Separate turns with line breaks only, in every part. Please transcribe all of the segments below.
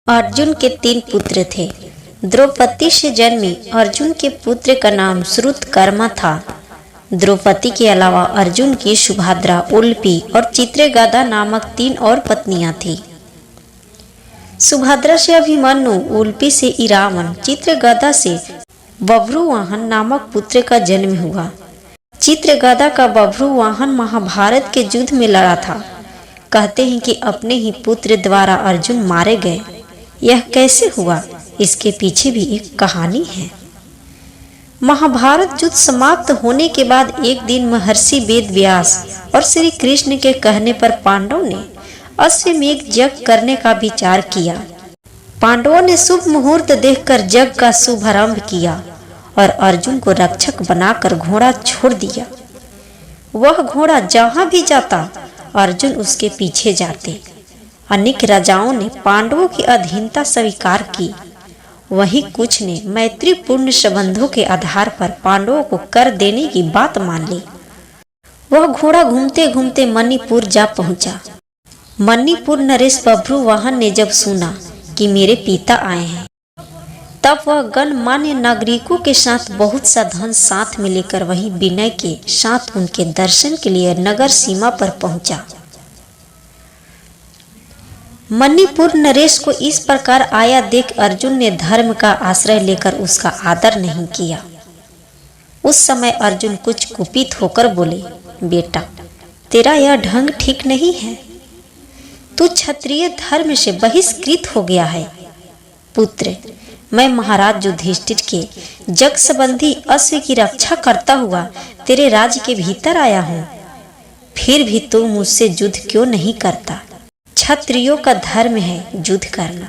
अर्जुन के 3 पुत्र थे। द्रौपदी से जन्मे अर्जुन के पुत्र का नाम श्रुतकर्मा था। द्रौपदी के अलावा अर्जुन की सुभद्रा, उल्पी और चित्रगदा नामक 3 और पत्नियां थीं। सुभद्रा से अभिमन्यु, उल्पी से इरावन, चित्रगदा से बभ्रुवाहन नामक पुत्र का जन्म हुआ। चित्रगदा का बभ्रुवाहन महाभारत के युद्ध में लड़ा था। कहते हैं कि अपने ही पुत्र द्वारा अर्जुन मारे गए। यह कैसे हुआ, इसके पीछे भी एक कहानी है। महाभारत युद्ध समाप्त होने के बाद एक दिन महर्षि वेदव्यास और श्री कृष्ण के कहने पर पांडवों ने अश्वमेध यज्ञ करने का विचार किया। पांडवों ने शुभ मुहूर्त देखकर यज्ञ का शुभारंभ किया और अर्जुन को रक्षक बनाकर घोड़ा छोड़ दिया। वह घोड़ा जहां भी जाता अर्जुन उसके पीछे जाते। अनेक राजाओं ने पांडवों की अधीनता स्वीकार की। वहीं कुछ ने मैत्रीपूर्ण संबंधों के आधार पर पांडवों को कर देने की बात मान ली। वह घोड़ा घूमते घूमते मणिपुर जा पहुंचा। मणिपुर नरेश बभ्रुवाहन ने जब सुना कि मेरे पिता आए हैं, तब वह गणमान्य नागरिकों के साथ बहुत सा धन साथ में लेकर वहीं विनय के साथ उनके दर्शन के लिए नगर सीमा पर पहुंचा। मणिपुर नरेश को इस प्रकार आया देख अर्जुन ने धर्म का आश्रय लेकर उसका आदर नहीं किया। उस समय अर्जुन कुछ कुपित होकर बोले, बेटा, तेरा यह ढंग ठीक नहीं है। तू क्षत्रिय धर्म से बहिष्कृत हो गया है। पुत्र, मैं महाराज युधिष्ठिर के जग संबंधी अश्व की रक्षा करता हुआ तेरे राज्य के भीतर आया हूँ। फिर भी तू मुझसे युद्ध क्यों नहीं करता? क्षत्रियों का धर्म है युद्ध करना।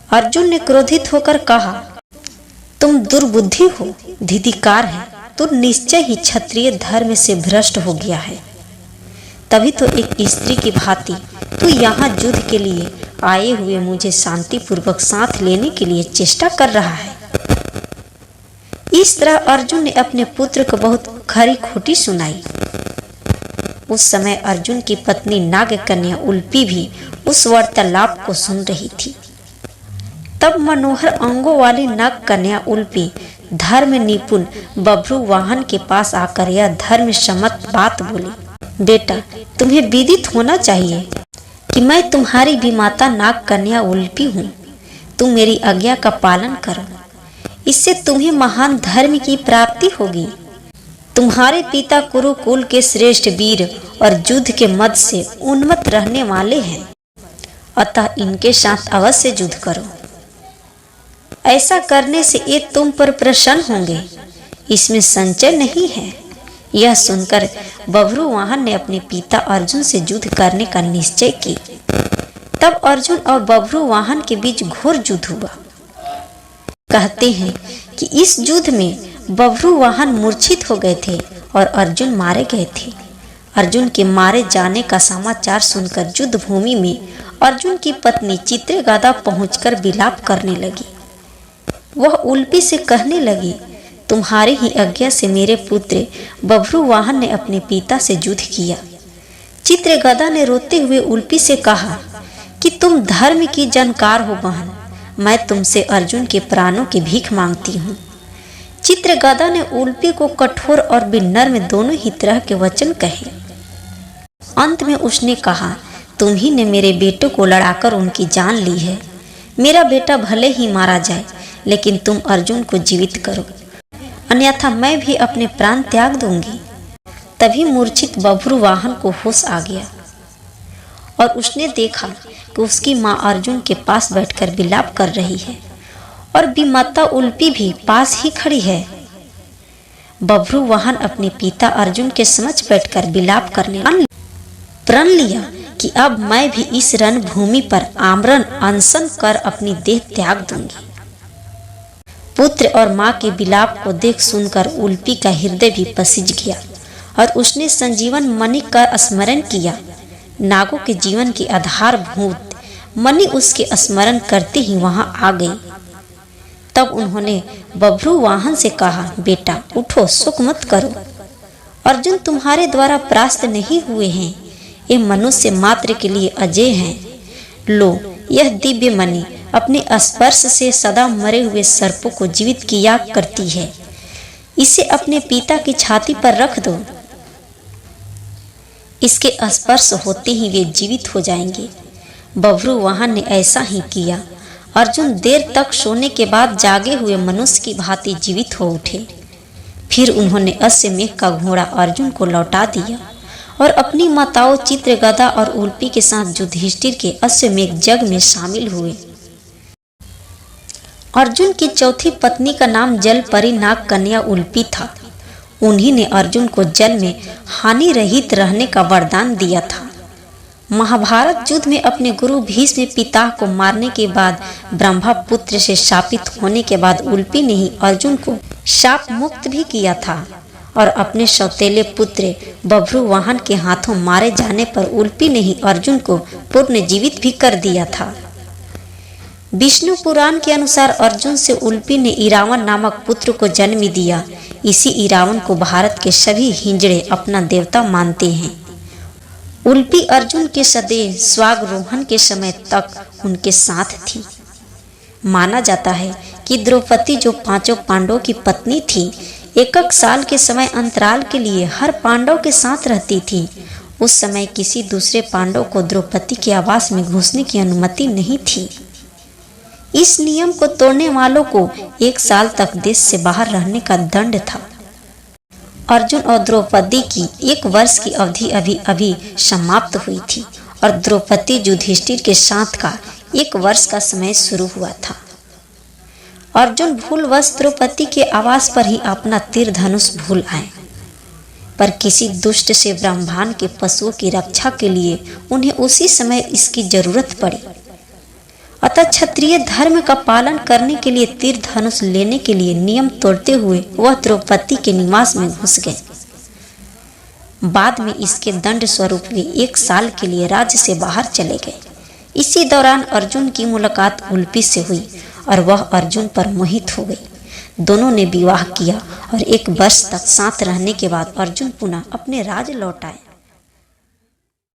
अर्जुन ने क्रोधित होकर कहा, तुम दुर्बुद्धि हो, धिक्कार है। तू निश्चय ही क्षत्रिय धर्म से भ्रष्ट हो गया है। तभी तो एक स्त्री की भांति तू यहाँ युद्ध के लिए आए हुए मुझे शांतिपूर्वक साथ लेने के लिए चेष्टा कर रहा है। इस तरह अर्जुन ने अपने पुत्र को बहुत खरी खोटी सुनाई। उस समय अर्जुन की पत्नी नागकन्या उल्पी भी उस वार्तालाप को सुन रही थी। तब मनोहर अंगों वाली नागकन्या उल्पी धर्म निपुण बभ्रुवाहन के पास आकर यह धर्म सम्मत बात बोली, बेटा, तुम्हें विदित होना चाहिए कि मैं तुम्हारी विमाता नागकन्या उल्पी हूँ। तुम मेरी आज्ञा का पालन करो, इससे तुम्हें महान धर्म की प्राप्ति होगी। तुम्हारे पिता कुरुकुल के श्रेष्ठ वीर और युद्ध के मद से उन्मत्त रहने वाले हैं, अतः इनके साथ अवश्य युद्ध करो। ऐसा करने से ये तुम पर प्रसन्न होंगे, इसमें संचय नहीं है। यह सुनकर बभ्रुवाहन ने अपने पिता अर्जुन से युद्ध करने का निश्चय की। तब अर्जुन और बभ्रुवाहन के बीच घोर युद्ध हुआ। कहते हैं कि इस युद्ध में बभ्रुवाहन मूर्छित हो गए थे और अर्जुन मारे गए थे। अर्जुन के मारे जाने का समाचार सुनकर युद्ध भूमि में अर्जुन की पत्नी चित्रगदा पहुंचकर विलाप करने लगी। वह उल्पी से कहने लगी, तुम्हारी ही आज्ञा से मेरे पुत्र बभ्रुवाहन ने अपने पिता से युद्ध किया। चित्रगदा ने रोते हुए उल्पी से कहा कि तुम धर्म की जानकार हो बहन, मैं तुमसे अर्जुन के प्राणों की भीख मांगती हूँ। चित्रगदा ने उल्पी को कठोर और विनम्र दोनों ही तरह के वचन कहे। अंत में उसने कहा, तुम ही ने मेरे बेटों को लड़ाकर उनकी जान ली है। मेरा बेटा भले ही मारा जाए, लेकिन तुम अर्जुन को जीवित करो, अन्यथा मैं भी अपने प्राण त्याग दूंगी। तभी मूर्छित बभ्रुवाहन को होश आ गया और उसने देखा कि उसकी माँ अर्जुन के पास बैठकर विलाप कर रही है और विमाता उल्पी भी पास ही खड़ी है। बभ्रुवाहन अपने पिता अर्जुन के समक्ष बैठकर विलाप करने प्रण लिया कि अब मैं भी इस रणभूमि पर आमरण अनशन कर अपनी देह त्याग दूंगी। पुत्र और माँ के विलाप को देख सुनकर उल्पी का हृदय भी पसीज गया और उसने संजीवन मणि का स्मरण किया। नागों के जीवन की आधारभूत मणि उसके स्मरण करते ही वहां आ गई। तब उन्होंने बभ्रुवाहन से कहा, बेटा उठो, शोक मत करो। अर्जुन तुम्हारे द्वारा परास्त नहीं हुए हैं, ये मनुष्य मात्र के लिए अजय हैं। लो, यह दिव्य मणि अपने स्पर्श से सदा मरे हुए सर्पों को जीवित किया करती है। इसे अपने पिता की छाती पर रख दो, इसके स्पर्श होते ही वे जीवित हो जाएंगे। बभ्रुवाहन ने ऐसा ही किया। अर्जुन देर तक सोने के बाद जागे हुए मनुष्य की भांति जीवित हो उठे। फिर उन्होंने अश्वमेघ का घोड़ा अर्जुन को लौटा दिया और अपनी माताओं चित्रगदा और उल्पी के साथ युधिष्ठिर के अश्वमेघ यज्ञ में शामिल हुए। अर्जुन की चौथी पत्नी का नाम जलपरी नाग कन्या उल्पी था। उन्हीं ने अर्जुन को जल में हानि रहित रहने का वरदान दिया था। महाभारत युद्ध में अपने गुरु भीष्म पिता को मारने के बाद ब्रह्मा पुत्र से शापित होने के बाद उल्पी ने ही अर्जुन को शाप मुक्त भी किया था और अपने सौतेले पुत्र बभ्रुवाहन के हाथों मारे जाने पर उल्पी ने ही अर्जुन को पुनर्जीवित भी कर दिया था। विष्णु पुराण के अनुसार अर्जुन से उल्पी ने इरावन नामक पुत्र को जन्म दिया। इसी इरावन को भारत के सभी हिंजड़े अपना देवता मानते हैं। उल्पी अर्जुन के सदैव स्वागरोहण के समय तक उनके साथ थी। माना जाता है कि द्रौपदी जो पांचों पांडवों की पत्नी थी, एक साल के समय अंतराल के लिए हर पांडव के साथ रहती थी। उस समय किसी दूसरे पांडव को द्रौपदी के आवास में घुसने की अनुमति नहीं थी। इस नियम को तोड़ने वालों को 1 साल तक देश से बाहर रहने का दंड था। अर्जुन और द्रौपदी की 1 वर्ष की अवधि अभी समाप्त हुई थी और द्रौपदी युधिष्ठिर के साथ का 1 वर्ष का समय शुरू हुआ था। अर्जुन भूलवश द्रौपदी के आवास पर ही अपना तीर धनुष भूल आए, पर किसी दुष्ट से ब्रह्मांड के पशुओं की रक्षा के लिए उन्हें उसी समय इसकी जरूरत पड़ी। अतः क्षत्रिय धर्म का पालन करने के लिए तीर धनुष लेने के लिए नियम तोड़ते हुए वह द्रौपदी के निवास में घुस गए। बाद में इसके दंड स्वरूप वे 1 साल के लिए राज्य से बाहर चले गए। इसी दौरान अर्जुन की मुलाकात उल्पी से हुई और वह अर्जुन पर मोहित हो गई। दोनों ने विवाह किया और 1 वर्ष तक साथ रहने के बाद अर्जुन पुनः अपने राज्य लौट आए।